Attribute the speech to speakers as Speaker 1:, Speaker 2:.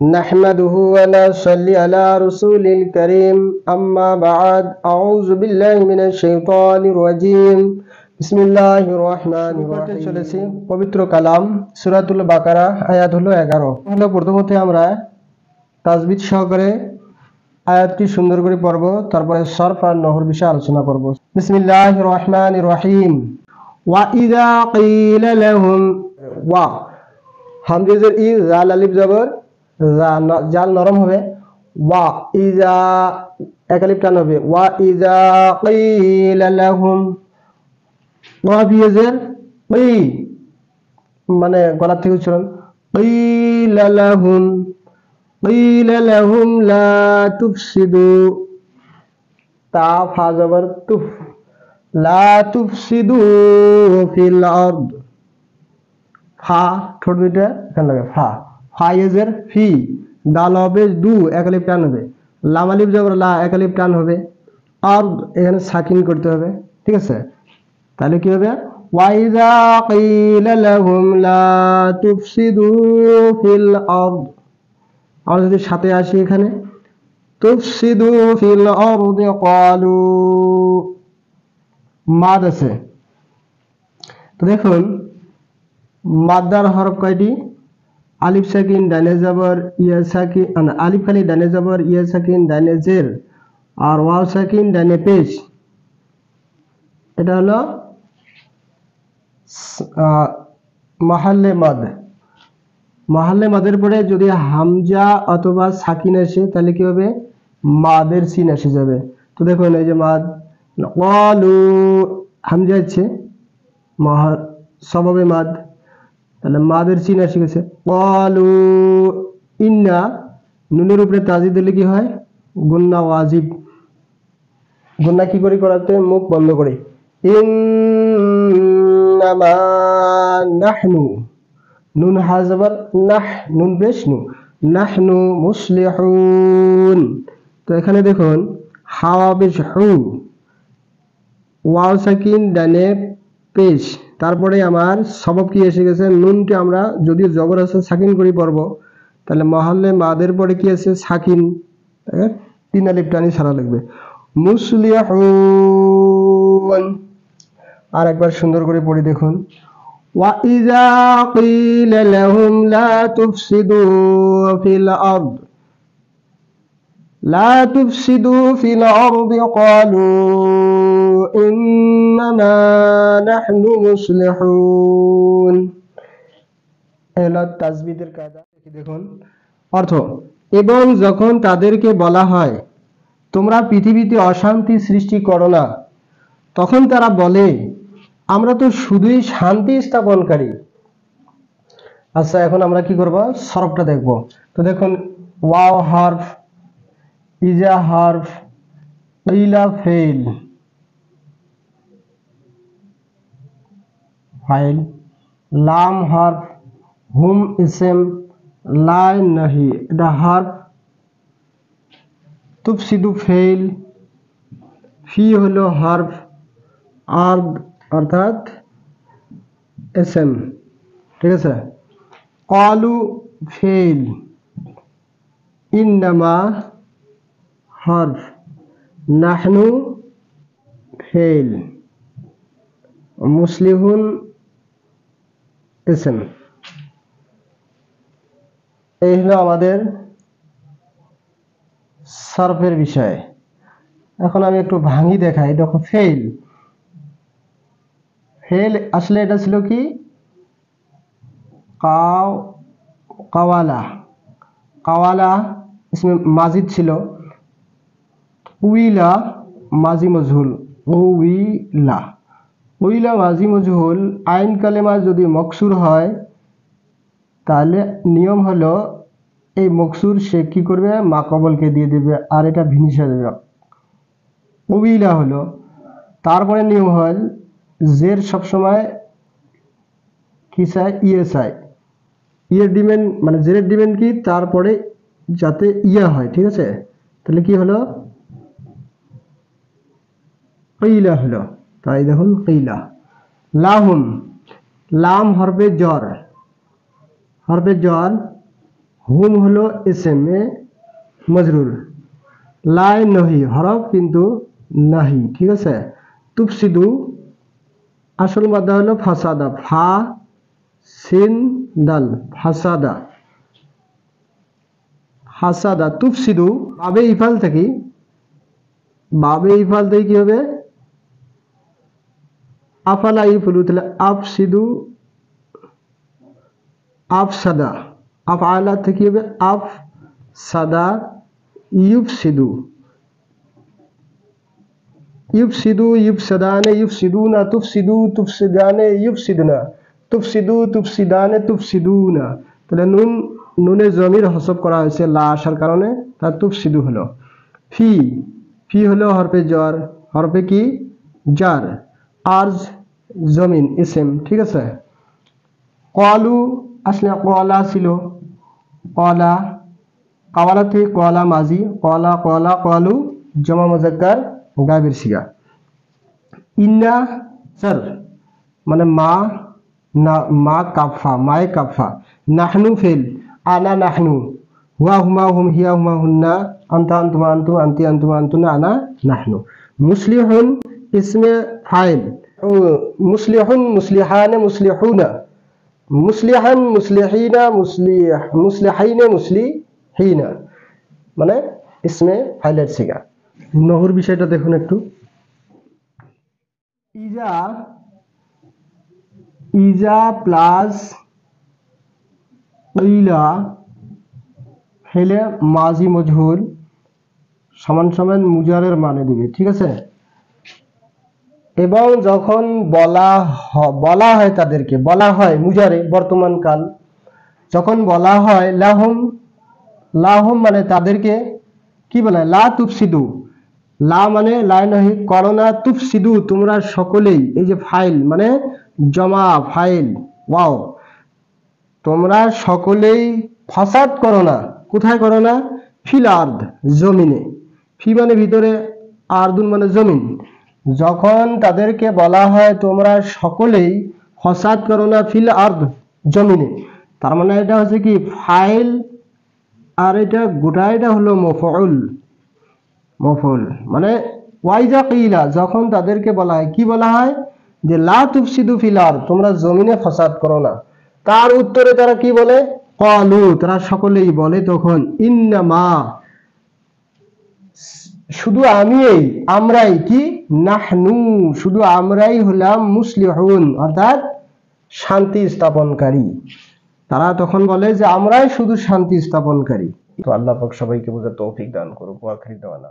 Speaker 1: নাহমাদুহু ওয়া নাসাল্লি আলা রাসূলিল কারীম আম্মা বা'দ আউযু বিল্লাহি মিনাশ শাইতানির রাজীম বিসমিল্লাহির রহমানির রহিম চলেছি পবিত্র কালাম সূরাতুল বাকারা আয়াত হলো 11 হলো প্রথমত আমরা তাজবিদ সহকারে আয়াতটি সুন্দর করে পড়ব তারপরে সরফ আর নহর বিষয়ে আলোচনা করব বিসমিল্লাহির রহমানির রহিম ওয়া ইযা ক্বিলা লাহুম ওয়া হামজার ই জাল আলিফ জবর জাল নরম হবে ওয়া ইজা এক আলিফ টান হবে ওয়া ইজা ক্বিলা লাহুম ওয়া বিয়াজের কি মানে গলা থেকে উচ্চারণ ক্বিলা লাহুম লা তুফসিদু তা ফা জবর তুফ লা তুফসিদু ফিল আরদ ফা ঠোঁট দুইটা এখানে লাগে ফা ফাইজের ফি দাল হবে দু এক আলিফ টান হবে লাম আলিফ জবর লা এক আলিফ টান হবে আর এখানে সাকিন করতে হবে ঠিক আছে তাহলে কি হবে ওয়াইজা কিলা লাহুম লা তুফসিদু ফিল আরদ আমরা যদি সাথে আসি এখানে তুফসিদু ফিল আরদি ক্বালু মাদ আছে তো দেখুন মাদ্দার হরফ কয়টি আলিফ সাকিন ডানে জবর ইয়া সাকিন আলিফ খালি ডানে জবর ইয়া সাকিন ডানে জের আর ওয়াও সাকিন ডানে পেশ এটা হলো মাহাল্লে মাদের পরে যদি হামজা অথবা সাকিন আসে তাহলে কি হবে মাদের সিন এসে যাবে তো দেখুন এই যে মাদ ক্বালু হামজা আছে সবাবে মাদ তাহলে মাদের সিন এসে গেছে ক্বালু ইন্না নুনের উপরে তাজি দিলে কি হয় গুন্না ওয়াজিব গুন্না কি করে করাতে মুখ বন্ধ করে ইন্নামা নাহনু নুন হাজবার নাহ নুন পেশ নু নাহনু মুসলিহুন তো এখানে দেখুন হাওয়া পেশ হু ওয়াও সাকিন ডানে পেশ তারপরে আমার সবব কি এসে গেছে নুনটি আমরা যদি জবর আছে সাকিন করে পড়ব তাহলে মহল্লে মাদের পরে কি আছে সাকিন তিন আলিফ টানি ছাড়া লাগবে মুসলিহুন আর একবার সুন্দর করে পড়ি দেখুন ওয়া ইযা কিলা লাহুম লা তুফসিদু ফিল আরদ লা তুফসিদু ফিল আরদি ক্বালু ইন্নামা নাহনু মুসলিহুন এলা তাজবিদের কায়দা দেখুন অর্থ এবং যখন তাদেরকে বলা হয় তোমরা পৃথিবীতে অশান্তি সৃষ্টি করো না তখন তারা বলে আমরা তো শুধুই শান্তি স্থাপনকারী আচ্ছা এখন আমরা কি করব সরফটা দেখব তো দেখুন ওয়াও হরফ ইজা হরফ ইলা ফেল ফাইল লাম হরফ হুম ইসম লাই নাহি এটা হরফ তুফসিদু ফেল ফি হলো হরফ আরদ অর্থাৎ এসএম ঠিক আছে ক্বালু ফেল ইন্নামা হরফ নাহনু ফেল মুসলিহুন এসএম এই হলো আমাদের সরফের বিষয় এখন আমি একটু ভাঙি দেখাই দেখো ফেল আসলে এটা ছিল কি কাওয়ালা इसमें মাজিদ ছিল উইলা মাজি মজহুল উইলা মাজি মজহুল আইন কালেমা যদি মকসুর হয় তাহলে নিয়ম হলো এই মকসুর সে কি করবে মাকবলকে দিয়ে দেবে আর এটা ভিনিশা দেবে উইলা হলো তারপরে নিয়ম হল জের সবসময় কি চাই চাই ইয়ের ডিমেন্ড মানে জেরের ডিমেন্ড কি তারপরে যাতে ইয়া হয় ঠিক আছে তাহলে কি হলো কিলা হলো তাই দেখুন কিলা লাহুম লাম হরফে জ্বর হুম হলো ইসম মজরুর, লাই নহি হরফ কিন্তু নাহি, ঠিক আছে। তুফসিদু আসল মাদ্দা হলো ফাসাদা, ফা সিন দাল, ফাসাদা, হাসাদা। তুফসিদু বাবে ইফাল থেকে, বাবে ইফাল থেকে কি হবে, আফালা ইফুলু, তাহলে আফসিদু, আফসাদা, আফআলা থেকে হবে আফসাদা, ইউফসিদু, ইউফসিদু, ইউফসাদানে, ইউফসিদুনা, তুফসিদু, তুফসিদানে, ইউফসিদুনা, তুফসিদু, তুফসিদানে, তুফসিদুনা। তাহলে নুনে জমির হসব করা হয়েছে লা আসার কারণে, তার তুফসিদু হলো। ফি, ফি হলো হরফে জ্বর, হরফে কি জার, আরজ জমিন ইসেম, ঠিক আছে। কলু আসলে কলা ছিল, কলা, কাওয়ালা থেকে কলা মাজি, কলা কলা কলু জমা মুজাক্কার গায়বের সিগা। ইন্না স্যার মানে মা, না মা কাফা, মায়ে কাফা। নাহনু ফেল, আনা নাহনু, হুয়া হুমা হুম, হিয়া হুমা হুন্না, আনতা আনতুমা আনতুম, আনতি আনতুমা আনতুনা, আনা নাহনু। মুসলিহুন ইসমে ফাইল, মুসলিহুন মুসলিহানে মুসলিহুনা, মুসলিহান মুসলিহিনা, মুসলিহাইনে মুসলিহিনা, মানে ইসমে ফাইলের সিগা। নহর বিষয়টা দেখুন একটু। ইজা, ইজা প্লাস ইলা ফেলে মাজি মজহুল সমান সমান মুজারের মানে দিবে, ঠিক আছে। এবং যখন বলা হয় তাদেরকে, বলা হয় মুজারে বর্তমান কাল, যখন বলা হয় লাহুম, লাহুম মানে তাদেরকে কি বলে, লা তুফসিদু, লা মানে লা নহি করোনা, তুফসিদু তোমরা সকলেই, এই যে ফাইল মানে জমা ফাইল, ওয়াও, তোমরা সকলেই ফাসাদ করো না, কোথায় করো না, ফিল আরদ জমিনে, ফি মানে ভিতরে, আরদুন মানে জমিন। যখন তাদেরকে বলা হয় তোমরা সকলেই ফাসাদ করো না ফিল আরদ জমিনে, তার মানে এটা হচ্ছে কি ফাইল, আর এটা গোটাইটা হলো মফউল, মফউল মানে ওয়াইজা কিলা, যখন তাদেরকে বলা হয়, কি বলা হয়, যে লা তুফসিদু ফিল আরদ, তোমরা জমিনে ফাসাদ করো না, তার উত্তরে তারা কি বলে, ক্বালু তারা সকলেই বলে তখন, ইন্নামা শুধু আমিই, আমরাই, কি নাহনু শুধু আমরাই হলাম, মুসলিহুন অর্থাৎ শান্তি স্থাপনকারী। তারা তখন বলে যে আমরাই শুধু শান্তি স্থাপনকারী। তো আল্লাহ পাক সবাইকে বোঝার তৌফিক দান করুক। ওয়া আখিরু দাওয়ানা।